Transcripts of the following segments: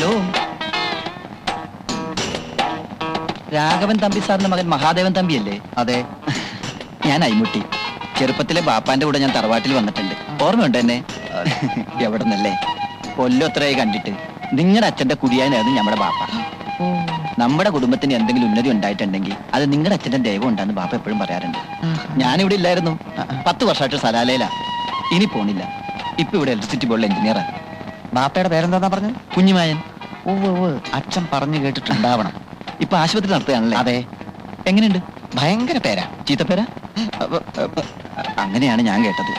Hello, Raghavan Thampi സാറിന്റെ മകൻ മഹാദേവൻ തമ്പിയല്ലേ? അതെ. ഞാൻ അയ്മുട്ടി. ചെറുപ്പത്തിലെ ബാപ്പാന്റെ കൂടെ ഞാൻ തറവാട്ടിൽ വന്നിട്ടുണ്ട്. ഓർമ്മയുണ്ട് എന്നെ? എവിടെ നിന്നല്ലേ? കൊല്ലത്രയായി കണ്ടിട്ട്. നിങ്ങളുടെ അച്ഛന്റെ കുടിയാനായിരുന്നു നമ്മുടെ ബാപ്പ. നമ്മുടെ കുടുംബത്തിന് എന്തെങ്കിലും ഉന്നതി ഉണ്ടായിട്ടുണ്ടെങ്കിൽ അത് നിങ്ങളുടെ അച്ഛന്റെ ദൈവം ഉണ്ടാന്ന് ബാപ്പ എപ്പോഴും പറയാറുണ്ട്. ഞാനിവിടെ ഇല്ലായിരുന്നു. 10 വർഷമായിട്ട് സലാലയിലാ. ഇനി പോണില്ല. ഇപ്പൊ ഇവിടെ ഇലക്ട്രിസിറ്റി ബോർഡിലെ എഞ്ചിനീയറാ. ബാപ്പയുടെ പേരെന്താ പറഞ്ഞത്? കുഞ്ഞിമായൻ. അച്ഛൻ പറഞ്ഞു കേട്ടിട്ടുണ്ടാവണം. ഇപ്പൊ ആശുപത്രി നടത്തുകയാണല്ലേ? അതെ. എങ്ങനെയുണ്ട്? ഭയങ്കര പേരാ. ചീത്തപ്പേരാ? അങ്ങനെയാണ് ഞാൻ കേട്ടത്.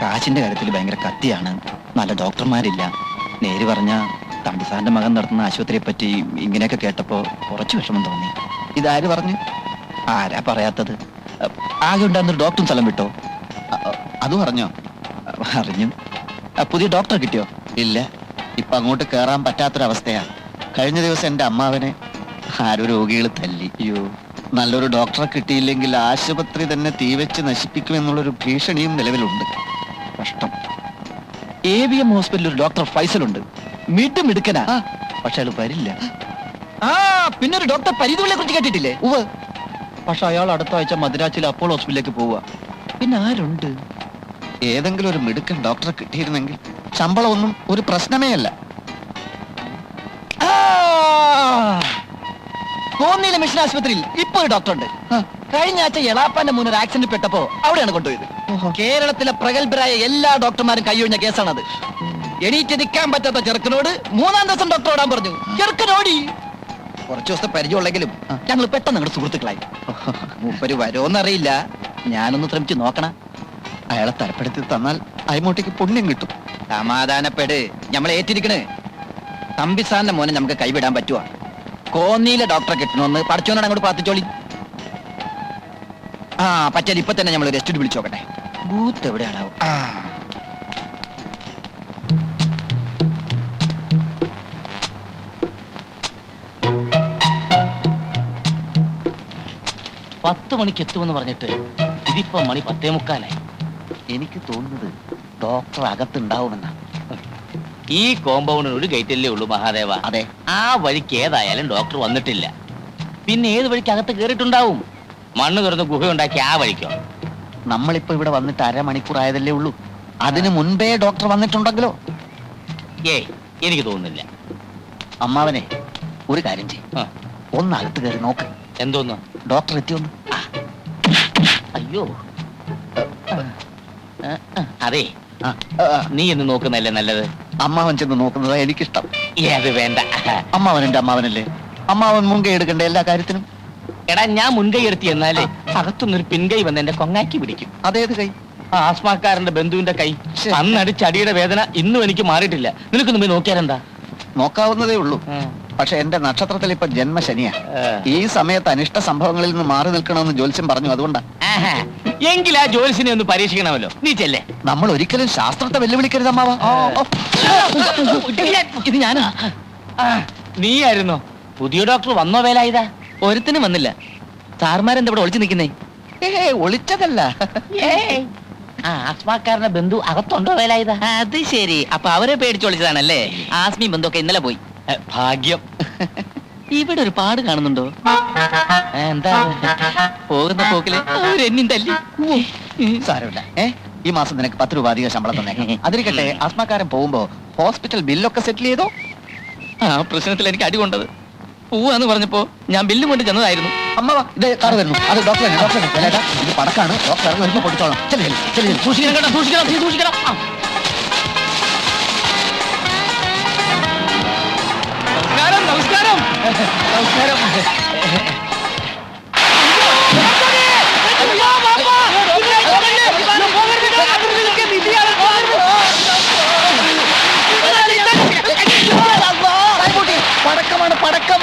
കാശിന്റെ കാര്യത്തിൽ ഭയങ്കര കത്തിയാണ്. നല്ല ഡോക്ടർമാരില്ല. നേര് പറഞ്ഞ തമ്പിസാറിന്റെ മകൻ നടത്തുന്ന ആശുപത്രിയെ പറ്റി ഇങ്ങനെയൊക്കെ കേട്ടപ്പോ കുറച്ച് വിഷമം തോന്നി. ഇതാര് പറഞ്ഞു? ആരാ പറയാത്തത്? ആകെ ഉണ്ടായിരുന്നൊരു ഡോക്ടറും സ്ഥലം വിട്ടോ? അത് പറഞ്ഞോ? അറിഞ്ഞു. പുതിയ ഡോക്ടറെ കിട്ടിയോ? ഇല്ല. ഇപ്പൊ അങ്ങോട്ട് കേറാൻ പറ്റാത്തൊരവസ്ഥയാ. കഴിഞ്ഞ ദിവസം എന്റെ അമ്മാവനെ ആരോ രോഗികൾ തല്ലി. അയ്യോ. നല്ലൊരു ഡോക്ടറെ കിട്ടിയില്ലെങ്കിൽ ആശുപത്രി തന്നെ തീവെച്ച് നശിപ്പിക്കുമെന്നുള്ളൊരു ഭീഷണിയും നിലവിലുണ്ട്. കഷ്ടം. AVM ഹോസ്പിറ്റലിൽ ഒരു ഡോക്ടർ ഫൈസലുണ്ട്. മിടുക്കനാ. പക്ഷെ അയാൾ വരില്ല. പിന്നെ ഒരു ഡോക്ടർ പരിധുവിനെ കുറിച്ച് കേട്ടിട്ടില്ലേ? പക്ഷെ അയാൾ അടുത്ത ആഴ്ച മദ്രാസിലെ അപ്പോളോ ഹോസ്പിറ്റലിലേക്ക് പോവുക. പിന്നെ ആരുണ്ട്? ഏതെങ്കിലും ഒരു മിടുക്കൻ ഡോക്ടറെ കിട്ടിയിരുന്നെങ്കിൽ ശമ്പളമൊന്നും ഒരു പ്രശ്നമേ അല്ല. കോന്നിയിലെ മിഷൻ ആശുപത്രിയിൽ ഇപ്പൊ ഒരു ഡോക്ടർ ഉണ്ട്. കഴിഞ്ഞ ആഴ്ച എളാപ്പാന്റെ മുന്നിൽ ഒരു ആക്സിഡന്റ് പെട്ടപ്പോ അവിടെയാണ് കൊണ്ടുപോയത്. കേരളത്തിലെ പ്രഗത്ഭരായ എല്ലാ ഡോക്ടർമാരും കൈയൊഴിഞ്ഞ കേസാണത്. എണീറ്റ് നിൽക്കാൻ പറ്റാത്ത ചെറുക്കനോട് 3-ാം ദിവസം ഡോക്ടർ ഓടാൻ പറഞ്ഞു. ചെറുക്കനോടി. കുറച്ചു ദിവസത്തെ പരിചയമുള്ളെങ്കിലും ഞങ്ങൾ പെട്ടെന്ന് ഞങ്ങളുടെ സുഹൃത്തുക്കളായി. മൂപ്പര് വരുമോന്നറിയില്ല. ഞാനൊന്ന് ശ്രമിച്ചു നോക്കണം. അയാളെ തരപ്പെടുത്തി തന്നാൽ അയ്മോട്ടേക്ക് പുണ്യം കിട്ടും. സമാധാനപ്പെട്. നമ്മൾ ഏറ്റിരിക്കണ്. തമ്പിസാറിന്റെ മോനെ നമുക്ക് കൈവിടാൻ പറ്റുവാ. കോന്നിയിലെ ഡോക്ടറെ കിട്ടണമെന്ന് പഠിച്ചോന്നാണ് അങ്ങോട്ട് പ്രാർത്ഥിച്ചോളി. പറ്റാൽ ഇപ്പൊ തന്നെ നമ്മൾ റെസ്റ്റ് വിളിച്ചു നോക്കട്ടെ. ബൂത്ത് എവിടെയാണാവും? പത്ത് മണിക്ക് എത്തുമെന്ന് പറഞ്ഞിട്ട് ഇതിപ്പോ മണി 10:45. എനിക്ക് തോന്നുന്നത് ഡോക്ടർ അകത്തുണ്ടാവുമെന്നാ. ഈ കോമ്പൗണ്ടിന് ഒരു ഗേറ്റല്ലേ ഉള്ളൂ മഹാദേവ. അതെ. ആ വഴിക്ക് ഏതായാലും ഡോക്ടർ വന്നിട്ടില്ല. പിന്നെ ഏത് വഴിക്ക് അകത്ത് കയറിയിട്ടുണ്ടാവും? മണ്ണ് തുറന്ന് ഗുഹയുണ്ടാക്കി ആ വഴിക്കോ? നമ്മളിപ്പോ ഇവിടെ വന്നിട്ട് അരമണിക്കൂർ ആയതല്ലേ ഉള്ളൂ. അതിനു മുൻപേ ഡോക്ടർ വന്നിട്ടുണ്ടെങ്കിലോ? എനിക്ക് തോന്നുന്നില്ല. അമ്മാവനെ ഒരു കാര്യം ചെയ്യും, ഒന്ന് അകത്ത് കയറി നോക്ക്. എന്തോന്ന്? ഡോക്ടർ എത്തിയൊന്ന്. അയ്യോ, അതെ, നീ എന്ന് നോക്കുന്നല്ലേ നല്ലത്. അമ്മാവൻ ചെന്ന് നോക്കുന്നതാ എനിക്കിഷ്ടം. അത് വേണ്ട. അമ്മാവൻ എന്റെ അമ്മാവനല്ലേ. അമ്മാവൻ മുൻകൈ എടുക്കണ്ടേ എല്ലാ കാര്യത്തിനും? എടാ, ഞാൻ മുൻകൈ എടുത്തി എന്നാലേ അകത്തുനിന്നൊരു പിൻകൈ വന്ന് എന്റെ കൊങ്ങാക്കി പിടിക്കും. അതേത് കൈ? ആസ്മാക്കാരന്റെ ബന്ധുവിന്റെ കൈ. അന്നടിച്ച് അടിയുടെ വേദന ഇന്നും എനിക്ക് മാറിയിട്ടില്ല. നിനക്കൊന്നും പോയി നോക്കിയാലെന്താ? നോക്കാവുന്നതേ ഉള്ളൂ. പക്ഷെ എന്റെ നക്ഷത്രത്തിൽ ഇപ്പൊ ജന്മശനിയാ. ഈ സമയത്ത് അനിഷ്ട സംഭവങ്ങളിൽ നിന്ന് മാറി നിൽക്കണമെന്ന് ജ്യോത്സ്യം പറഞ്ഞു. അതുകൊണ്ടാ. എങ്കിൽ ആ ജ്യോത്സ്യനെ ഒന്ന് പരീക്ഷിക്കണമല്ലോ. നീ ചെല്ലേ. നമ്മൾ ഒരിക്കലും ശാസ്ത്രത്തെ വെല്ലുവിളിക്കരുത് അമ്മാവ. ഇത് ഞാനാ. നീയായിരുന്നോ? പുതിയ ഡോക്ടർ വന്നോ? വേലായുധ? ഒരുത്തിനും വന്നില്ല. സാർമാരെന്താ ഇവിടെ ഒളിച്ചു നിൽക്കുന്നേ? ഒളിച്ചതല്ല. ആസ്മാക്കാരന്റെ ബന്ധു അകത്തുണ്ടോ വേലായുധ? അത് ശരി. അപ്പൊ അവരെ പേടിച്ചൊളിച്ചതാണല്ലേ? ആസ്മി ബന്ധുവൊക്കെ ഇന്നലെ പോയി. ഭാഗ്യം. ഇവിടെ ഒരു പാട് കാണുന്നുണ്ടോ? എന്താ? പോകുന്ന പോക്കില് അവരെന്നും തല്ലി. സാരമില്ല. ഈ മാസം നിനക്ക് 10 രൂപ അധികം ശമ്പളം തന്നേക്കാം. അതിരിക്കട്ടെ, ആസ്മാക്കാരൻ പോകുമ്പോ ഹോസ്പിറ്റൽ ബില്ലൊക്കെ സെറ്റിൽ ചെയ്തോ? ആ പ്രശ്നത്തിൽ എനിക്ക് അടി കൊണ്ടത്. പോവാന്ന് പറഞ്ഞപ്പോ ഞാൻ ബില്ലും കൊണ്ട് ചെന്നതായിരുന്നു. അമ്മ ഇത് കാറ് വരുന്നു. അത് ഡോക്ടറെ ഇത് പടക്കാണ്. ഡോക്ടർ ഇറങ്ങി വരുമ്പോ കൊടുത്തോളാം. സൂക്ഷിക്കണം കേട്ടോ, സൂക്ഷിക്കണം, സൂക്ഷിക്കണം. നമസ്കാരം, നമസ്കാരം, നമസ്കാരം. പടക്കമാണ്, പടക്കം.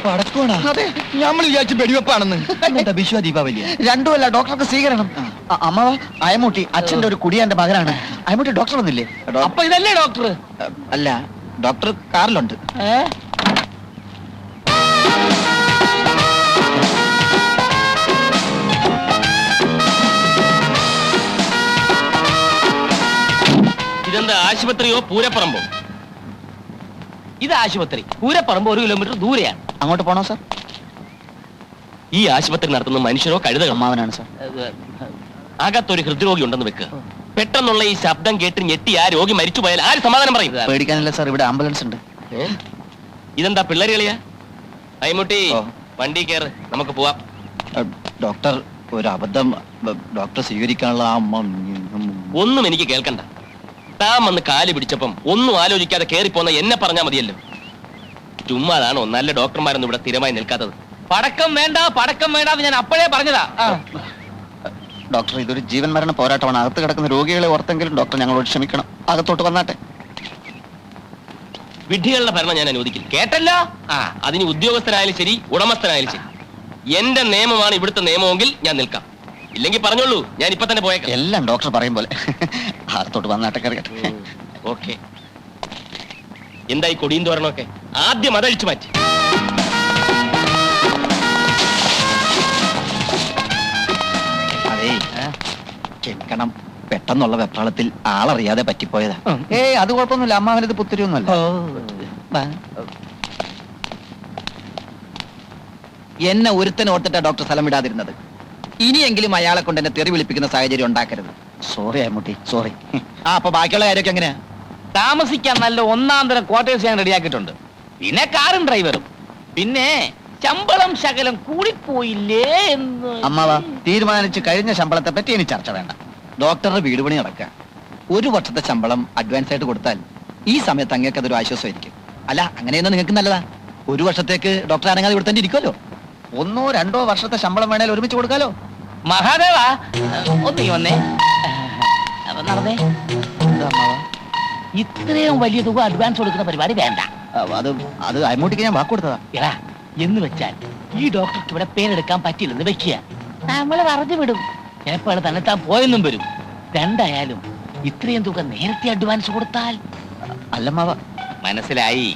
പടക്കോണാ? അതെ. നമ്മൾ വിചാരിച്ചു വെടിവെപ്പാണെന്ന്. എന്താ വിശ്വ ദീപാവലിയ? രണ്ടുമല്ല, ഡോക്ടർക്ക് സ്വീകരണം. അമ്മാവ, അയമൂട്ടി അച്ഛന്റെ ഒരു കുടിയാന്റെ മകനാണ്. അയമൂട്ടി ഡോക്ടർ വന്നില്ലേ? അപ്പൊ ഇതല്ലേ ഡോക്ടർ? അല്ല, ഡോക്ടർ കാറിലുണ്ട്. ഇതെന്താ, ആശുപത്രിയോ പൂരപ്പറമ്പോ? ഇത് ആശുപത്രി. പൂരപ്പറമ്പ് 1 കിലോമീറ്റർ ദൂരെയാണ്. അങ്ങോട്ട് പോണോ സാർ? ഈ ആശുപത്രി നടത്തുന്ന മനുഷ്യരോ കഴുതകളോ? അമ്മാവനാണ് സാർ. അകത്തൊരു ഹൃദ്രോഗി ഉണ്ടെന്ന് വെക്ക്. പെട്ടെന്നുള്ള ഈ ശബ്ദം കേട്ട് ഞെട്ടി ആ രോഗി മരിച്ചു പോയാൽ ആര് സമാധാനം പറയും? പേടിക്കാനില്ല സാർ, ഇവിടെ ആംബുലൻസ് ഉണ്ട്. ഇതെന്താ പിള്ളേര് കളിയാ? അയ്മുട്ടി, ഓ. വണ്ടി കയറ്, നമുക്ക് പോവാം. ഡോക്ടർ, ഒരു അബദ്ധം. ഡോക്ടർ സ്വീകരിക്കാനുള്ള ആ ഒന്നും എനിക്ക് കേൾക്കണ്ട. താൻ വന്ന് കാല് പിടിച്ചപ്പം ഒന്നും ആലോചിക്കാതെ കേറിപ്പോന്ന എന്നെ പറഞ്ഞാ മതിയല്ലോ. ചുമ്മാതാണോ നല്ല ഡോക്ടർമാരൊന്നും ഇവിടെ സ്ഥിരമായി നിൽക്കാത്തത്? പടക്കം വേണ്ട, പടക്കം വേണ്ട എന്ന് ഞാൻ അപ്പോഴേ പറഞ്ഞതാ. ഡോക്ടർ, ഇതൊരു ജീവൻ മരണ പോരാട്ടമാണ്. അകത്ത് കിടക്കുന്ന രോഗികളെ ഓർത്തെങ്കിലും ഡോക്ടർ ഞങ്ങളോട് ക്ഷമിക്കണം. അകത്തോട്ട് വന്നാട്ടെ. വിഡ്ഢികളുടെ ഭരണം ഞാൻ അനുവദിക്കില്ല, കേട്ടല്ലോ? അതിന് ഉദ്യോഗസ്ഥനായാലും ശരി, ഉടമസ്ഥനായാലും ശരി. എന്റെ നിയമമാണ് ഇവിടുത്തെ നിയമമെങ്കിൽ ഞാൻ നിൽക്കാം. ഇല്ലെങ്കിൽ പറഞ്ഞോളൂ, ഞാൻ ഇപ്പൊ തന്നെ പോയേക്കാം. എല്ലാം ഡോക്ടർ പറയും പോലെ. അകത്തോട്ട് വന്നാട്ടെ, കറിയട്ടെ. ഓക്കെ. എന്തായി കൊടിയും തോരണമൊക്കെ? ആദ്യം അതഴിച്ചു മാറ്റി. അതേ, ക്ഷമിക്കണം, പെട്ടെന്നുള്ള വെപ്രാളത്തിൽ ആളറിയാതെ പറ്റിപ്പോയതാ. ഏയ്, അത് കുഴപ്പമൊന്നുമില്ല. അമ്മാവനത് പുത്തിരിയൊന്നുമല്ല. എന്നെ ഒരുത്തൻ ഓർത്തിട്ടാ ഡോക്ടർ സ്ഥലം വിടാതിരുന്നത്. ഇനിയെങ്കിലും അയാളെ കൊണ്ട് എന്നെ തെറി വിളിപ്പിക്കുന്ന സാഹചര്യം ഉണ്ടാക്കരുത്. Sorry Ammutty, sorry. അപ്പൊ ബാക്കിയുള്ള കാര്യമൊക്കെ എങ്ങനെയാ? താമസിക്കാൻ നല്ല 1-ാം തരം ക്വാർട്ടേഴ്സ് ഞാൻ റെഡിയാക്കിയിട്ടുണ്ട്. പിന്നെ കാറും ഡ്രൈവറും. പിന്നെ ശമ്പളം ശകലം കൂടിപ്പോയില്ലേ എന്ന്. അമ്മാവ, തീരുമാനിച്ച് കഴിഞ്ഞ ശമ്പളത്തെ പറ്റി ഇനി ചർച്ച വേണ്ട. ഡോക്ടറുടെ വീട് പണി നടക്കുക. 1 വർഷത്തെ ശമ്പളം അഡ്വാൻസ് ആയിട്ട് കൊടുത്താൽ ഈ സമയത്ത് അങ്ങേക്ക് അതൊരു ആശ്വാസമായിരിക്കും. അല്ല, അങ്ങനെയൊന്നും നിങ്ങൾക്ക് നല്ലതാ. 1 വർഷത്തേക്ക് ഡോക്ടർ അനങ്ങാതെ ഇവിടെ തന്നെ ഇരിക്കുമല്ലോ. 1 or 2 വർഷത്തെ ശമ്പളം വേണേൽ ഒരുമിച്ച് കൊടുക്കാലോ. മഹാദേവ, ഒന്നീ വന്നേ. അപ്പൊ നടന്നേ. എന്താ അമ്മാവ? ഇത്രയും വലിയ തുക അഡ്വാൻസ് കൊടുക്കുന്ന പരിപാടി വേണ്ട. അത് അമ്മൂട്ടിക്ക് ഞാൻ വാക്ക് കൊടുത്തതാ. എടാ, എന്ന് വെച്ചാൽ ഈ ഡോക്ടർക്ക് ഇവിടെ പേരെടുക്കാൻ പറ്റില്ലെന്ന് വെക്കുക. നമ്മളെ പറഞ്ഞു വിടും. ചിലപ്പോൾ തന്നെ താൻ പോയെന്നും വരും. രണ്ടായാലും ഇത്രയും തുക നേരത്തെ അഡ്വാൻസ് കൊടുത്താൽ. അല്ലമ്മാവ, മനസ്സിലായി.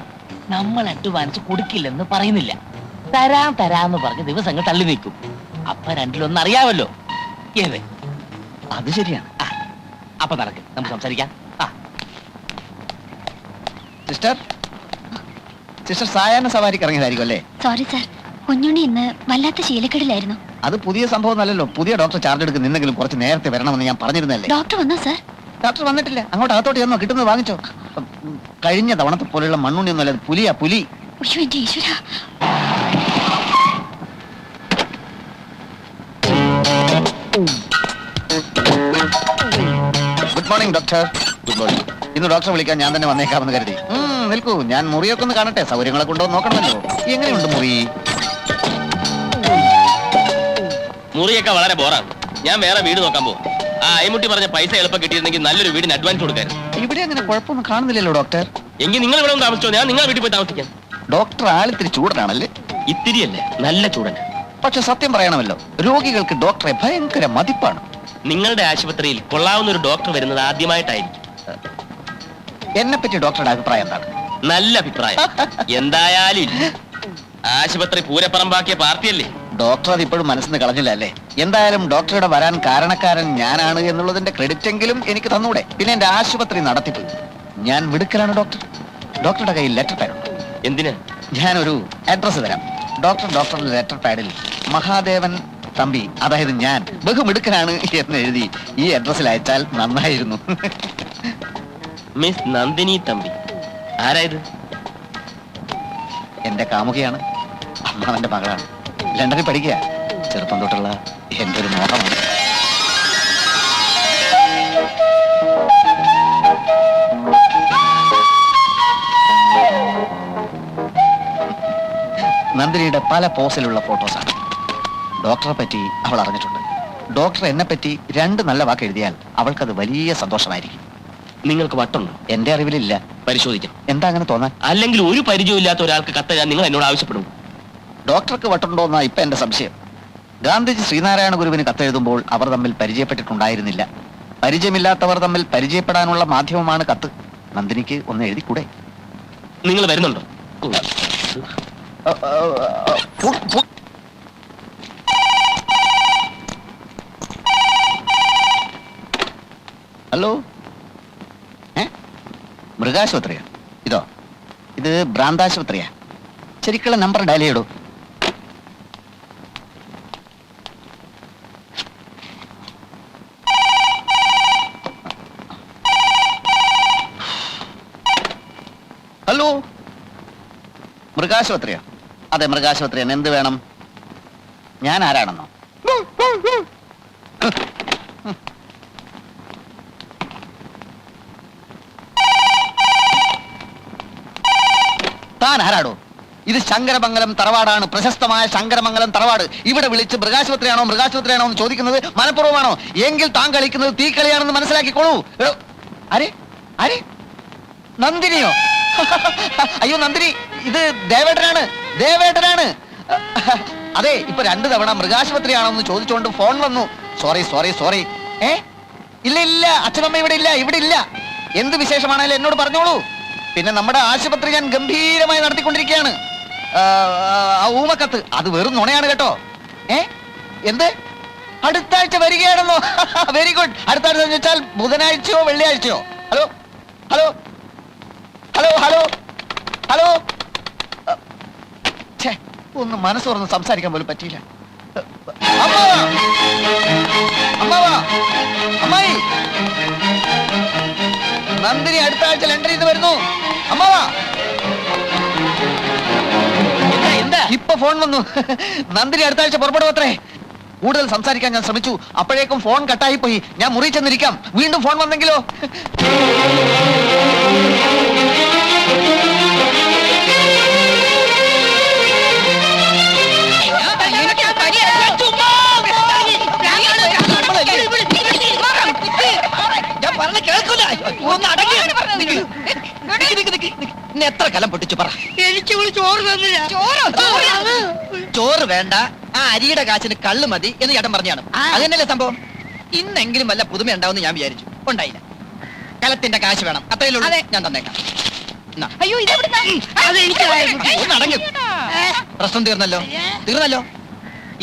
നമ്മൾ അഡ്വാൻസ് കൊടുക്കില്ലെന്ന് പറയുന്നില്ല. തരാന്ന് പറഞ്ഞ് ദിവസങ്ങൾ തള്ളി നീക്കും. അപ്പൊ രണ്ടിലൊന്നും അറിയാമല്ലോ. ഏത്? അത് ശരിയാണ്. അപ്പൊ നടക്കും, നമുക്ക് സംസാരിക്കാം. സിസ്റ്റർ, സിസ്റ്റർ സായാഹ്ന സവാരിക്ക് ഇറങ്ങിയതായിരിക്കും അല്ലേ? സോറി സാർ, കുഞ്ഞുണ്ണി ഇന്ന് വല്ലാത്ത ശീലക്കേടിലായിരുന്നു. അത് പുതിയ സംഭവം അല്ലല്ലോ. പുതിയ ഡോക്ടർ ചാർജ് എടുക്കുന്ന നിന്നെങ്കിലും കുറച്ച് നേരത്തെ വരണമെന്ന് ഞാൻ പറഞ്ഞിരുന്നല്ലേ. ഡോക്ടർ വന്നോ സാർ? ഡോക്ടർ വന്നിട്ടില്ല. അങ്ങോട്ട് അകത്തോട്ട് ചെന്നോ, കിട്ടുന്നത് വാങ്ങിച്ചോ. കഴിഞ്ഞ തവണത്തെ പോലെയുള്ള മണ്ണുണ്ണിയൊന്നും അല്ല, പുലിയാ, പുലി. അയ്യോ എന്റെ ഈശ്വരാ. Good morning doctor. Good morning. ഇന്ന് ഡോക്ടറെ വിളിക്കാൻ ഞാൻ തന്നെ വന്നേക്കാമെന്ന് കരുതി. നിൽക്കൂ, ഞാൻ മുറിയൊക്കെ ഒന്ന് കാണട്ടെ. സൗകര്യങ്ങളെ കൊണ്ടോ നോക്കണമല്ലോ. എങ്ങനെയുണ്ട് മുറി? മുറിയൊക്കെ വളരെ ബോറാണ്. ഞാൻ വേറെ വീട് നോക്കാൻ പോകും. അയ്മുട്ടി പറഞ്ഞ പൈസ എളുപ്പം കിട്ടിയിരുന്നെങ്കിൽ നല്ലൊരു വീടിന് അഡ്വാൻസ് കൊടുക്കായിരുന്നു. ഇവിടെ അങ്ങനെ കുഴപ്പമൊന്നും കാണുന്നില്ലല്ലോ ഡോക്ടർ. എങ്കിൽ നിങ്ങൾ ഇവിടെ ഒന്ന് താമസിച്ചോ, ഞാൻ നിങ്ങളുടെ വീട്ടിൽ പോയി താമസിക്കാം. ഡോക്ടർ ആളിത്തിരി ചൂടനാണല്ലേ? ഇത്തിരിയല്ലേ, നല്ല ചൂടൻ. പക്ഷെ സത്യം പറയണമല്ലോ, രോഗികൾക്ക് ഡോക്ടറെ ഭയങ്കര മതിപ്പാണ്. നിങ്ങളുടെ ആശുപത്രിയിൽ കൊള്ളാവുന്ന ഒരു ഡോക്ടർ വരുന്നത് ആദ്യമായിട്ടായിരിക്കും. എന്നെ പറ്റി ഡോക്ടറുടെ അഭിപ്രായം എന്താണ്? നല്ല അഭിപ്രായം. എന്തായാലും ഇല്ല. ആശുപത്രി പൂരപ്പറമ്പാക്കിയ പാർട്ടിയല്ലേ. ഡോക്ടർ അത് ഇപ്പോഴും മനസ്സിന് കളഞ്ഞില്ല അല്ലേ? എന്തായാലും ഡോക്ടറുടെ വരാൻ കാരണക്കാരൻ ഞാനാണ് എന്നുള്ളതിന്റെ ക്രെഡിറ്റ് എങ്കിലും എനിക്ക് തന്നൂടെ? പിന്നെ എന്റെ ആശുപത്രി നടത്തിപ്പ് ഞാൻ മിടുക്കലാണ് ഡോക്ടർ. ഡോക്ടറുടെ കയ്യിൽ ലെറ്റർ പാഡ് ഉണ്ട്. എന്തിന്? ഞാനൊരു അഡ്രസ് തരാം. ഡോക്ടറുടെ ലെറ്റർ പാഡിൽ മഹാദേവൻ തമ്പി, അതായത് ഞാൻ ബഹുമിടുക്കനാണ് എന്ന് എഴുതി ഈ അഡ്രസ്സിൽ അയച്ചാൽ നന്നായിരുന്നു. മിസ് നന്ദിനി തമ്പി. ആരായത്? എന്റെ കാമുകയാണ്, അമ്മാവന്റെ മകളാണ്. ലണ്ടനിൽ പഠിക്കുക. ചെറുപ്പം തൊട്ടുള്ള എന്റെ ഒരു മോഹമാണ്. നന്ദിനിയുടെ പല പോസിലുള്ള ഫോട്ടോസാണ്. ഡോക്ടറെ പറ്റി അവൾ അറിഞ്ഞിട്ടുണ്ട്. ഡോക്ടർ എന്നെ പറ്റി 2 നല്ല വാക്ക് എഴുതിയാൽ അവൾക്കത് വലിയ സന്തോഷമായിരിക്കും. നിങ്ങൾക്ക് വട്ടുണ്ടോ? എന്റെ അറിവിലില്ല. പരിശോധിക്കാം. എന്താ അങ്ങനെ തോന്നാൻ? അല്ലെങ്കിൽ ഒരു പരിചയമില്ലാത്ത ഒരാൾക്ക് കത്തെഴുതാൻ നിങ്ങൾ എന്നോട് ആവശ്യപ്പെടും. ഡോക്ടർക്ക് വട്ടുണ്ടോന്നാ ഇപ്പൊ എന്റെ സംശയം. ഗാന്ധിജി ശ്രീനാരായണ ഗുരുവിന് കത്തെഴുതുമ്പോൾ അവർ തമ്മിൽ പരിചയപ്പെട്ടിട്ടുണ്ടായിരുന്നില്ല. പരിചയമില്ലാത്തവർ തമ്മിൽ പരിചയപ്പെടാനുള്ള മാധ്യമമാണ് കത്ത്. നന്ദിനിക്ക് ഒന്ന് എഴുതിക്കൂടെ? നിങ്ങൾ വരുന്നുണ്ടോ? ഹലോ, മൃഗാശുപത്രിയോ? ഇത് ഭ്രാന്താശുപത്രിയാ. ശരിക്കുള്ള നമ്പർ ഡയൽ ചെയ്യടൂ. ഹലോ, മൃഗാശുപത്രിയോ? അതെ, മൃഗാശുപത്രിയാണ്. എന്ത് വേണം? ഞാൻ ആരാണെന്നോ? താൻ ആരാടോ? ഇത് ശങ്കരമംഗലം തറവാടാണ്, പ്രശസ്തമായ ശങ്കരമംഗലം തറവാട്. ഇവിടെ വിളിച്ച് മൃഗാശുപത്രിയാണോ മൃഗാശുപത്രിയാണോ എന്ന് ചോദിക്കുന്നത് മനഃപൂർവ്വമാണോ? എങ്കിൽ താൻ കളിക്കുന്നത് തീക്കളിയാണെന്ന് മനസ്സിലാക്കിക്കോളൂ. എടോ, ആരെ ആരെ? നന്ദിനിയോ? അയ്യോ നന്ദിനി, ഇത് ദേവേട്ടനാണ്, ദേവേട്ടനാണ്. അതെ, ഇപ്പൊ 2 തവണ മൃഗാശുപത്രിയാണോ എന്ന് ചോദിച്ചുകൊണ്ട് ഫോൺ വന്നു. Sorry sorry sorry. ഇല്ല ഇല്ല, അച്ഛനമ്മ ഇവിടെ ഇല്ല, ഇവിടെ ഇല്ല. എന്ത് വിശേഷമാണേലും എന്നോട് പറഞ്ഞോളൂ. പിന്നെ നമ്മുടെ ആശുപത്രി ഞാൻ ഗംഭീരമായി നടത്തിക്കൊണ്ടിരിക്കുകയാണ്. ഊമക്കത്ത് അത് വെറും നുണയാണ് കേട്ടോ. എന്ത്? അടുത്ത ആഴ്ച വരികയാണെന്നോ? Very good. അടുത്ത ആഴ്ച എന്ന് വെച്ചാൽ ബുധനാഴ്ചയോ വെള്ളിയാഴ്ചയോ? Hello hello hello hello hello. ഒന്ന് മനസ്സ് തുറന്ന് സംസാരിക്കാൻ പോലും പറ്റിയില്ല. അമ്മാവാ, അമ്മാവാ, അമ്മായി, നന്ദിനി അടുത്ത ആഴ്ച ലണ്ടനിൽ നിന്ന് വരുന്നു. അമ്മാവാ, എന്താ ഇപ്പൊ ഫോൺ വന്നു. നന്ദിനി അടുത്ത ആഴ്ച പുറപ്പെടും അത്രേ. കൂടുതൽ സംസാരിക്കാൻ ഞാൻ ശ്രമിച്ചു, അപ്പോഴേക്കും ഫോൺ കട്ടായി പോയി. ഞാൻ മുറി ചെന്നിരിക്കാം, വീണ്ടും ഫോൺ വന്നെങ്കിലോ? എത്ര കലം പൊട്ടിച്ചു പറ. എനിക്ക് ചോറ് തന്നില്ല. ചോറ് വേണ്ട, ആ അരിയുടെ കാശിന് കള്ള് മതി എന്ന് ചേട്ടൻ പറഞ്ഞാണ്. അതന്നെയല്ലേ സംഭവം. ഇന്നെങ്കിലും വല്ല പുതുമ ഉണ്ടാവുമെന്ന് ഞാൻ വിചാരിച്ചു, ഉണ്ടായില്ല. കലത്തിന്റെ കാശ് വേണം, അത്രയേ ഉള്ളൂ. ഞാൻ തന്നേക്കാം. അയ്യോ, പ്രശ്നം തീർന്നല്ലോ, തീർന്നല്ലോ.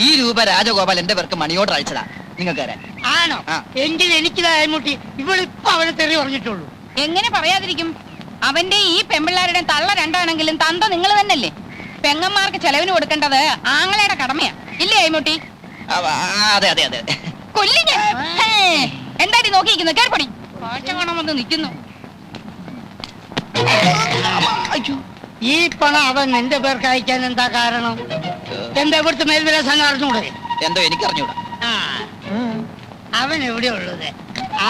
ഈ രൂപ രാജഗോപാൽ എന്റെ പേർക്ക് മണി ഓർഡർ അയച്ചതാ നിങ്ങൾക്ക് തരാൻ. ആണോ? എങ്കിൽ എനിക്കിതായ്മുട്ടി ഇവളിപ്പോ അവനെ തെറി പറഞ്ഞിട്ടുള്ളൂ. എങ്ങനെ പറയാതിരിക്കും? അവന്റെ ഈ പെമ്പിള്ളാരുടെ തള്ള രണ്ടാണെങ്കിലും തന്ത നിങ്ങൾ തന്നെയല്ലേ. പെങ്ങന്മാർക്ക് ചെലവിന് കൊടുക്കേണ്ടത് ആങ്ങളയുടെ കടമയാ, ഇല്ലേ അയ്മുട്ടി? അതെ അതെ അതെ. കൊല്ലിഞ്ഞ എന്താടി നോക്കിയിരിക്കുന്നത്? കേർപ്പടി കാഴ്ച കാണാൻ വന്ന് നിൽക്കുന്നു. ഈ പണം അവൻ എന്റെ പേർക്ക് അയക്കാൻ എന്താ കാരണം? എന്താ ഇവിടുത്തെ മേൽവിലാസം അറിഞ്ഞൂടെ? എന്തോ എനിക്കറിഞ്ഞൂടാ. അവൻ എവിടെ ഉള്ളത്?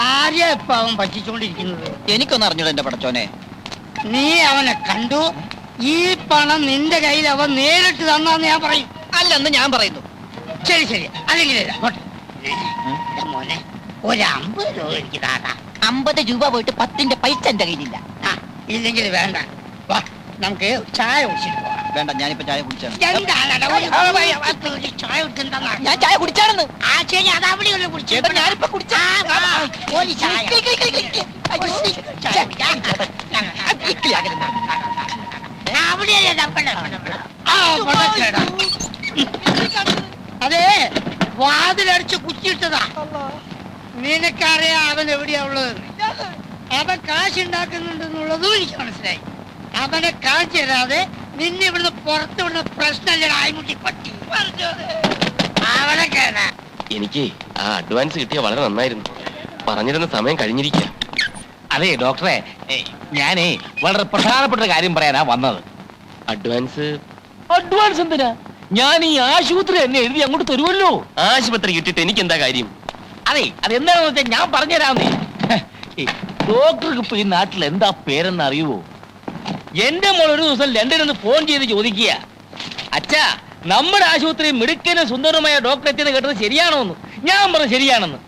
ആരെയാ ഇപ്പൊ അവൻ പറ്റിച്ചോണ്ടിരിക്കുന്നത്? എനിക്കൊന്നും അറിഞ്ഞൂടാ എന്റെ പടച്ചോനെ. നീ അവനെ കണ്ടു, ഈ പണം നിന്റെ കയ്യിൽ അവൻ നേരിട്ട് തന്നാന്ന് ഞാൻ പറയും. അല്ലെന്ന് ഞാൻ പറയുന്നു. ശരി ശരി, അല്ലെങ്കിൽ മോനെ ഒരു 50 രൂപ എനിക്ക് താട്ടാ. 50 രൂപ പോയിട്ട് 10ന്റെ പൈസ എന്റെ കയ്യിലില്ല. ഇല്ലെങ്കിൽ വേണ്ട, വാ നമുക്ക് ചായ കുടിച്ചിട്ട് പോവാം. വേണ്ട, ഞാനിപ്പോ ചായ കുടിച്ചാണ്. ചായ കുടിച്ചിട്ടുണ്ടെന്നാ? ഞാൻ ചായ കുടിച്ചാണെന്ന്. ആ ശരി, അതവിടെ ഒന്ന് കുടിച്ചു. ഞാനിപ്പോ കുടിച്ചാ. അതെ, വാതിലടിച്ച് കുറ്റിയിട്ടതാ. നിനക്കറിയാം അവൻ എവിടെയാ ഉള്ളത്. അവൻ കാശുണ്ടാക്കുന്നുണ്ടെന്നുള്ളതും എനിക്ക് മനസ്സിലായി. അവനെ കാണിച്ചു തരാതെ നിന്നെ ഇവിടുന്ന് പുറത്തു വിടുന്ന പ്രശ്നമുട്ടി പറ്റി അവനെ കേടാ. എനിക്ക് ആ അഡ്വാൻസ് കിട്ടിയ വളരെ നന്നായിരുന്നു. പറഞ്ഞിരുന്ന സമയം കഴിഞ്ഞിരിക്കുക. അതെ ഡോക്ടറെ, ഞാനേ വളരെ പ്രധാനപ്പെട്ട കാര്യം പറയാനാ വന്നത്. അഡ്വാൻസ് അഡ്വാൻസ് എന്തിനാ? ഞാൻ ഈ ആശുപത്രി എന്നെ എഴുതി അങ്ങോട്ട് തരുമല്ലോ. ആശുപത്രി കിട്ടിയിട്ട് എനിക്ക് എന്താ കാര്യം? അതെ, അതെന്താണെന്ന് വെച്ചാൽ ഞാൻ പറഞ്ഞുതരാന്നേ. ഡോക്ടർക്ക് ഇപ്പൊ ഈ നാട്ടിൽ എന്താ പേരെന്ന് അറിയുവോ? എന്റെ മോൾ ഒരു ദിവസം ലണ്ടനിൽ നിന്ന് ഫോൺ ചെയ്ത് ചോദിക്കുക, അച്ഛാ നമ്മുടെ ആശുപത്രി മിടുക്കനും സുന്ദരമായ ഡോക്ടർ എത്തിയെന്ന് കേട്ടത് ശരിയാണോ എന്ന്. ഞാൻ പറഞ്ഞു ശരിയാണെന്ന്.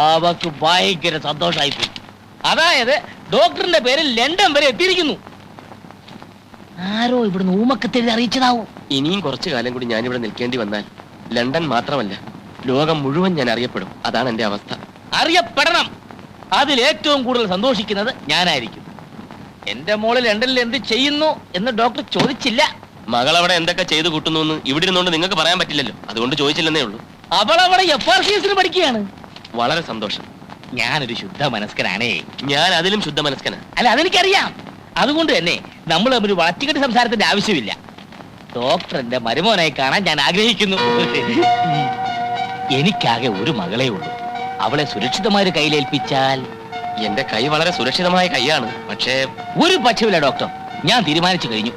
അവക്ക് ഭയങ്കര സന്തോഷമായിപ്പോയി. അതായത് ഡോക്ടറിന്റെ പേര് ലണ്ടൻ വരെ എത്തിയിരിക്കുന്നു. ആരോ ഇവിടുന്ന് ഊമക്കത്തെഴുതി അറിയിച്ചതാവും. ഇനിയും കുറച്ചു കാലം കൂടി ഞാനിവിടെ നിൽക്കേണ്ടി വന്നാൽ ലണ്ടൻ മാത്രമല്ല ലോകം മുഴുവൻ ഞാൻ അറിയപ്പെടും. അതാണ് എന്റെ അവസ്ഥ. അറിയപ്പെടണം. അതിൽ ഏറ്റവും കൂടുതൽ സന്തോഷിക്കുന്നത് ഞാനായിരിക്കും. എന്റെ മോള് ലണ്ടനിൽ എന്ത് ചെയ്യുന്നു എന്ന് ഡോക്ടർ ചോദിച്ചില്ല. മകളവിടെ എന്തൊക്കെ ചെയ്തു കൂട്ടുന്നു എന്ന് ഇവിടെ ഇരുന്നുകൊണ്ട് നിങ്ങൾക്ക് പറയാൻ പറ്റില്ലല്ലോ, അതുകൊണ്ട് ചോദിച്ചില്ലെന്നേ ഉള്ളൂ. അവളവിടെ FRCS പഠിക്കുകയാണ്. വളരെ സന്തോഷം. ഞാനൊരു ശുദ്ധ മനസ്കനാണേ. ഞാൻ അതിലും ശുദ്ധ മനസ്കനാ. അല്ല, അതെനിക്കറിയാം. അതുകൊണ്ട് തന്നെ നമ്മൾ തമ്മിൽ വളച്ചുകെട്ടി സംസാരത്തിന്റെ ആവശ്യമില്ല. ഡോക്ടറിന്റെ മരുമോനായി കാണാൻ ഞാൻ ആഗ്രഹിക്കുന്നു. എനിക്കാകെ ഒരു മകളേ ഉള്ളൂ. അവളെ സുരക്ഷിതമായ കയ്യിലേൽപ്പിച്ചാൽ. എന്റെ കൈ വളരെ സുരക്ഷിതമായ കൈയാണ്. പക്ഷേ ഒരു പക്ഷമില്ല ഡോക്ടർ, ഞാൻ തീരുമാനിച്ചു കഴിഞ്ഞു.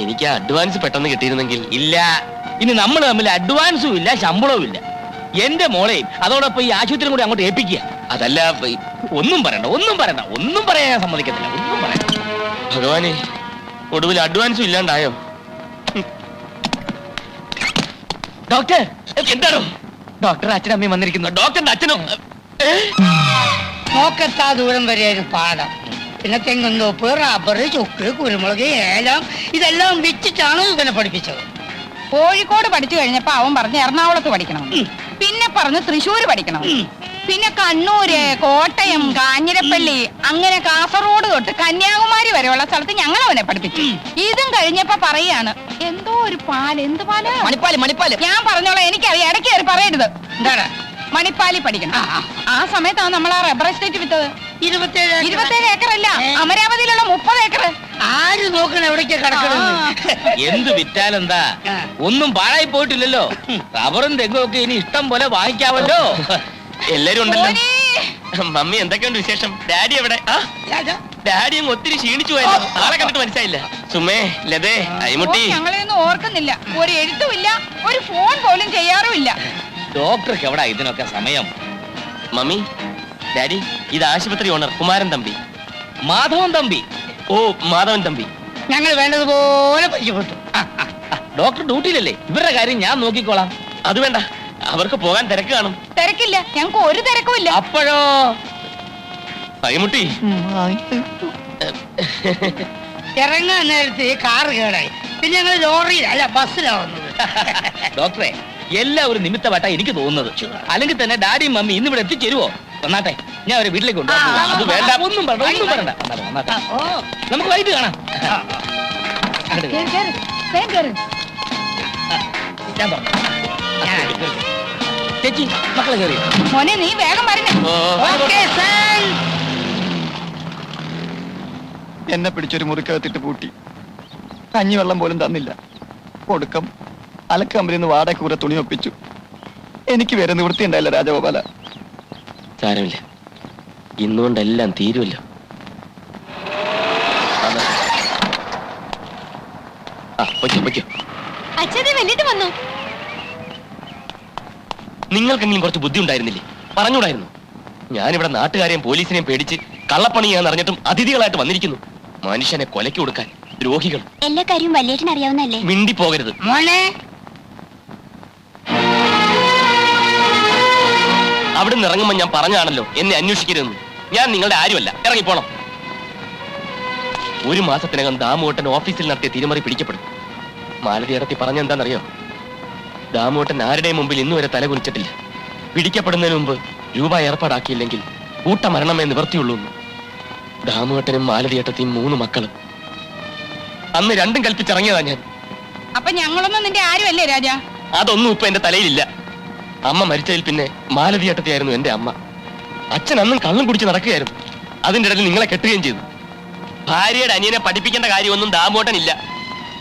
എനിക്ക് അഡ്വാൻസ് പെട്ടെന്ന് കിട്ടിയിരുന്നെങ്കിൽ. ഇല്ല, ഇനി നമ്മൾ തമ്മിൽ അഡ്വാൻസും ഇല്ല, ശമ്പളവും ഇല്ല. എന്റെ മോളെയും അതോടൊപ്പം ഈ ആശുപത്രിയും കൂടി അങ്ങോട്ട് ഏൽപ്പിക്കുക. അതല്ല ഒന്നും പറയണ്ട, ഒന്നും പറയണ്ട, ഒന്നും പറയാൻ ഞാൻ സമ്മതിക്കത്തില്ല. ഒന്നും പറയണ്ട. ഭഗവാനെ, ഒടുവിൽ അഡ്വാൻസും ഇല്ലാണ്ടായോ? ഡോക്ടർ, എന്താണോ? ഡോക്ടർ അച്ഛനും അമ്മയും വന്നിരിക്കുന്നു. ഡോക്ടറിന്റെ അച്ഛനും നോക്കെത്താ ദൂരം വരെ ഒരു പാടം, പിന്നെ തെങ്ങുന്തോപ്പ്, റബ്ബർ, ചുക്ക്, കുരുമുളക്, ഏലം ഇതെല്ലാം വിറ്റിട്ടാണ് ഇവനെ പഠിപ്പിച്ചത്. കോഴിക്കോട് പഠിച്ചു കഴിഞ്ഞപ്പോ അവൻ പറഞ്ഞു എറണാകുളത്ത് പഠിക്കണം, പിന്നെ പറഞ്ഞു തൃശ്ശൂര് പഠിക്കണം, പിന്നെ കണ്ണൂര്, കോട്ടയം, കാഞ്ഞിരപ്പള്ളി, അങ്ങനെ കാസർഗോഡ് തൊട്ട് കന്യാകുമാരി വരെയുള്ള സ്ഥലത്ത് ഞങ്ങൾ അവനെ പഠിപ്പിച്ചു. ഇതും കഴിഞ്ഞപ്പോ പറയാണ് എന്തോ ഒരു പാല്, എന്ത് പാല്? മണിപ്പാല്. ഞാൻ പറഞ്ഞോളാം, എനിക്കറിയാം, ഇടയ്ക്ക് കയറി പറയരുത്. എന്താണ് മണിപ്പാലി പഠിക്കണം. ആ സമയത്താണ് നമ്മൾ ആ റബ്ബർ എസ്റ്റേറ്റ് വിറ്റത്. 27 ഏക്കറല്ല, അമരാവതിയിലുള്ള 30 ഏക്കർ. ആര് നോക്കണം എവിടേക്ക് കിടക്കണം? എന്ത് വിറ്റാലെന്താ, ഒന്നും പാഴായി പോയിട്ടില്ലല്ലോ. റബ്ബറും തെങ്ങും ഒക്കെ ഇനി ഇഷ്ടം പോലെ വാങ്ങിക്കാമല്ലോ. എല്ലാരും ഉണ്ടല്ലോ. മമ്മി, എന്തൊക്കെയുണ്ട് വിശേഷം? ഡാഡി എവിടെ? ഡാഡി അങ്ങ് ഒത്തിരി ക്ഷീണിച്ചു പോയല്ലോ. ആളെ കണ്ടിട്ട് മനസ്സിലായില്ല. സുമേ, ലതേ, അയ്മുട്ടി. ഞങ്ങളെയൊന്നും ഓർക്കുന്നില്ല. ഒരു എഴുത്തുമില്ല, ഒരു ഫോൺ പോലും ചെയ്യാറുമില്ല. ഡോക്ടർക്ക് എവിടാ ഇതിനൊക്കെ സമയം? മമ്മി, ഡാഡി, ഇത് ആശുപത്രി ഓണർ കുമാരൻ തമ്പി. മാധവൻ തമ്പി. ഓ, മാധവൻ തമ്പി. ഞങ്ങൾ വേണ്ടതുപോലെ പരിചയപ്പെട്ടു. ഡോക്ടർ ഡ്യൂട്ടിയിലല്ലേ, ഇവരുടെ കാര്യം ഞാൻ നോക്കിക്കോളാം. അത് വേണ്ട, അവർക്ക് പോകാൻ തിരക്ക് കാണും. തിരക്കില്ല, ഞങ്ങൾക്ക് ഒരു തിരക്കുമില്ല. അപ്പോഴോ? അയ്മുട്ടി, ഇറങ്ങാൻ നേരത്തെ കാറ് കേടായി, പിന്നെ ഞങ്ങൾ ലോറിയിൽ അല്ല ബസ്സിലാവുന്നത്. ഡോക്ടറെ, എല്ലാം ഒരു നിമിത്തമായിട്ടാ എനിക്ക് തോന്നുന്നത്. അല്ലെങ്കിൽ തന്നെ ഡാഡിയും മമ്മി ഇന്ന് ഇവിടെ എത്തിച്ചേരുവോ? വന്നാട്ടെ, ഞാൻ അവരെ വീട്ടിലേക്ക് കൊണ്ടുപോകാം. അത് വേണ്ട, ഒന്നും പറയണ്ട, ഒന്നും പറയണ്ട. വന്നാട്ടെ, നമുക്ക് വൈകിട്ട് കാണാം. കേറ്, കേറ്, വേഗം കേറ്. ഞാൻ പറഞ്ഞു. ചേച്ചി, മക്കളെ കയറി. മോനെ, നീ വേഗം വരണേ. Okay, sir. എന്നെ പിടിച്ചൊരു മുറിക്കകത്തിട്ട് പൂട്ടി. കഞ്ഞിവെള്ളം പോലും തന്നില്ല. കൊടുക്കം അലക്കമ്പരിൽ നിന്ന് വാടക കൂടെ തുണി ഒപ്പിച്ചു. എനിക്ക് വേറെ നിവൃത്തി ഉണ്ടായില്ല രാജഗോപാല. സാരമില്ല, ഇന്നുകൊണ്ടെല്ലാം തീരുമല്ലോ. പൊയ്ക്കോ. അച്ഛനെ വെല്ലിട്ട് വന്നു. നിങ്ങൾക്കെങ്കിലും കുറച്ച് ബുദ്ധി ഉണ്ടായിരുന്നില്ലേ? പറഞ്ഞൂടായിരുന്നു? ഞാനിവിടെ നാട്ടുകാരെയും പോലീസിനെയും പേടിച്ച് കള്ളപ്പണിയാന്ന് അറിഞ്ഞിട്ടും അതിഥികളായിട്ട് വന്നിരിക്കുന്നു. മനുഷ്യനെ കൊലയ്ക്ക് കൊടുക്കാൻ ദ്രോഹികൾ. എല്ലാ കാര്യവും വല്യേട്ടൻ അറിയാവുന്നല്ലേ? മിണ്ടി പോകരുത്. മോനെ, അവിടുന്ന് ഇറങ്ങുമ്പോൾ ഞാൻ പറഞ്ഞാണല്ലോ എന്നെ അന്വേഷിക്കരുതെന്ന്. ഞാൻ നിങ്ങളുടെ ആരുമല്ല, ഇറങ്ങിപ്പോണം. 1 മാസത്തിനകം ദാമുവേട്ടൻ ഓഫീസിൽ നടത്തിയ തിരിമറി പിടിക്കപ്പെടും. മാലതി ഇടത്തി പറഞ്ഞെന്താണെന്നറിയോ? ദാമുവേട്ടൻ ആരുടെയും മുമ്പിൽ ഇന്നുവരെ തല കുനിച്ചിട്ടില്ല. പിടിക്കപ്പെടുന്നതിന് മുമ്പ് രൂപ ഏർപ്പാടാക്കിയില്ലെങ്കിൽ കൂട്ടമരണമേ നിവർത്തിയുള്ളൂ. ദാമുവേട്ടനും മാലതിയേട്ടത്തെയും 3 മക്കളും. അന്ന് രണ്ടും കൽപ്പിച്ചിറങ്ങിയതാ ഞാൻ. അപ്പൊ ഞങ്ങളൊന്നും നിന്റെ ആരുമല്ലേ രാജാ? അതൊന്നും ഇപ്പൊ എന്റെ തലയിലില്ല. അമ്മ മരിച്ചതിൽ പിന്നെ മാലതിയേട്ടത്തെയായിരുന്നു എന്റെ അമ്മ. അച്ഛൻ അന്നും കള്ളും കുടിച്ച് നടക്കുകയായിരുന്നു. അതിന്റെ ഇടയിൽ നിങ്ങളെ കെട്ടുകയും ചെയ്തു. ഭാര്യയുടെ അനിയനെ പഠിപ്പിക്കേണ്ട കാര്യമൊന്നും ദാമോട്ടൻ ഇല്ല.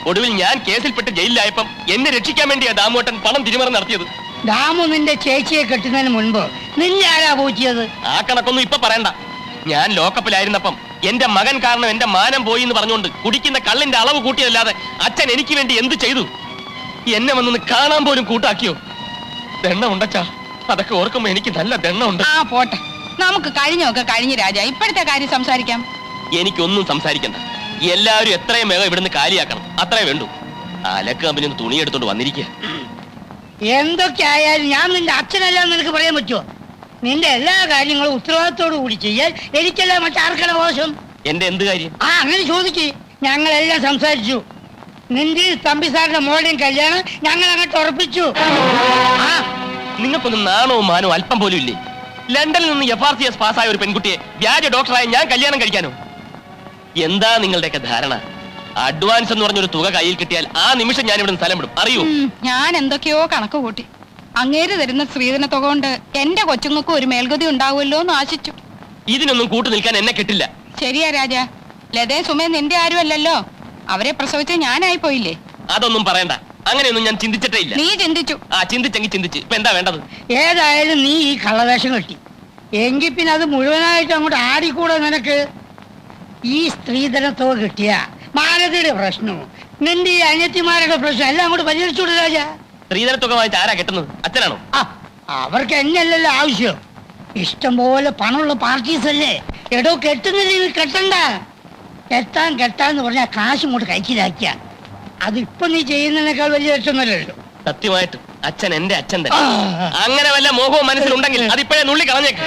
ഒടുവിൽ ഞാൻ കേസിൽപ്പെട്ട് ജയിലിലായപ്പം എന്നെ രക്ഷിക്കാൻ വേണ്ടിയാ ദാമോട്ടൻ പണം തിരിമറി നടത്തിയത്. ദാമു നിന്റെ ചേച്ചിയെ കെട്ടുന്നതിന് മുൻപ് നിന്നെ ആരാ പൂച്ചിയത്? ആ കണക്കൊന്നും ഇപ്പൊ പറയണ്ട. ഞാൻ ലോക്കപ്പിലായിരുന്നപ്പം എന്റെ മകൻ കാരണം എന്റെ മാനം പോയി എന്ന് പറഞ്ഞുകൊണ്ട് കുടിക്കുന്ന കള്ളിന്റെ അളവ് കൂട്ടിയതല്ലാതെ അച്ഛൻ എനിക്ക് വേണ്ടി എന്ത് ചെയ്തു? എന്നെ വന്നൊന്ന് കാണാൻ പോലും കൂട്ടാക്കിയോ? ദണ്ണമുണ്ടച്ചാ, അതൊക്കെ ഓർക്കുമ്പോ എനിക്ക് നല്ല ദണ്ണമുണ്ട്. ആ പോട്ടെ, നമുക്ക് കഴിഞ്ഞൊക്കെ കഴിഞ്ഞു രാജാ. ഇപ്പോഴത്തെ കാര്യം സംസാരിക്കാം. എനിക്കൊന്നും സംസാരിക്കണ്ട. എല്ലാവരും എത്രയും വേഗം ഇവിടുന്ന് കാലിയാക്കണം, അത്രേ വേണ്ടൂ. അലക്ക് കമ്പനി തുണി എടുത്തോണ്ട് വന്നിരിക്കുക. എന്തൊക്കെ ആയാലും ഞാൻ നിന്റെ അച്ഛനല്ല നിനക്ക് പറയാൻ പറ്റുമോ? നിന്റെ എല്ലാ കാര്യങ്ങളും ഉത്തരവാദിത്തോടു കൂടി ചെയ്യാൻ എനിക്കല്ല മറ്റാർക്കല്ല മോശം. എന്റെ എന്ത് കാര്യം? അങ്ങനെ ചോദിക്ക്. ഞങ്ങളെല്ലാം സംസാരിച്ചു. നിന്റെ തമ്പി സാറിന്റെ മോളുടെയും കല്യാണം ഞങ്ങൾ അങ്ങോട്ട് ഉറപ്പിച്ചു. നിങ്ങൾക്കൊന്നും നാണവും മാനവും അല്പം പോലും ഇല്ലേ? ലണ്ടനിൽ നിന്ന് FRCS പാസ്സായ ഒരു പെൺകുട്ടിയെ വ്യാജ ഡോക്ടറായ ഞാൻ കല്യാണം കഴിക്കാനോ? എന്താ നിങ്ങളുടെയൊക്കെ ധാരണ? അഡ്വാൻസ് എന്ന് പറഞ്ഞൊരു തുക കയ്യിൽ കിട്ടിയാൽ ആ നിമിഷം ഞാൻ ഇവിടെ സ്ഥലം വിടും, അറിയൂ? ഞാൻ എന്തൊക്കെയോ കണക്ക് കൂട്ടി. അങ്ങേര് തരുന്ന സ്ത്രീധന തുക കൊണ്ട് എന്റെ കൊച്ചുങ്ങൾക്കും ഒരു മേൽഗതി ഉണ്ടാവുമല്ലോ എന്ന് ആശിച്ചു. ഇതിനൊന്നും കൂട്ടു നിൽക്കാൻ എന്നെ കിട്ടില്ല. ശരിയാ രാജാ, ലതേ സുമേ നിന്റെ ആരും അല്ലല്ലോ. അവരെ പ്രസവിച്ച ഞാനായി പോയില്ലേ. അതൊന്നും പറയണ്ട, അങ്ങനെയൊന്നും ഞാൻ ചിന്തിച്ചിട്ടേ ഇല്ല. നീ ചിന്തിച്ചു. ചിന്തിച്ചെങ്കിൽ ചിന്തിച്ച് ഇപ്പൊ എന്താ വേണ്ടത്? ഏതായാലും നീ ഈ കള്ളവേഷം കെട്ടി, എങ്കിൽ പിന്നെ അത് മുഴുവനായിട്ട് അങ്ങോട്ട് ആടിക്കൂടെ നിനക്ക്? ഈ സ്ത്രീധനത്തോ കിട്ടിയ മാലതിയുടെ പ്രശ്നവും നിന്റെ ഈ അനിയത്തിമാരുടെ പ്രശ്നം എല്ലാം അങ്ങോട്ട് പരിഹരിച്ചൂടെ രാജ? സ്ത്രീധനത്തൊക്കെ വാങ്ങിച്ച് ആരാ കെട്ടുന്നത്? അച്ഛനാണോ? ആ, അവർക്ക് എന്നല്ലല്ലോ ആവശ്യം, ഇഷ്ടം പോലെ പണമുള്ള പാർട്ടീസ് അല്ലേ. എടോ കെട്ടുന്നില്ലെങ്കിൽ കെട്ടണ്ട. കെട്ടാന്ന് പറഞ്ഞാൽ കാശ് ഇങ്ങോട്ട് കൈക്കിലാക്കിയ അതിപ്പോ നീ ചെയ്യുന്നതിനേക്കാൾ വലിയ രക്ഷമൊന്നുമല്ലല്ലോ. സത്യമായിട്ട് അച്ഛൻ എന്റെ അച്ഛൻ തന്നെ. അങ്ങനെ വല്ല മോഹവും മനസ്സിലുണ്ടെങ്കിൽ അതിപ്പോഴേ നുള്ളി കളഞ്ഞേക്ക്.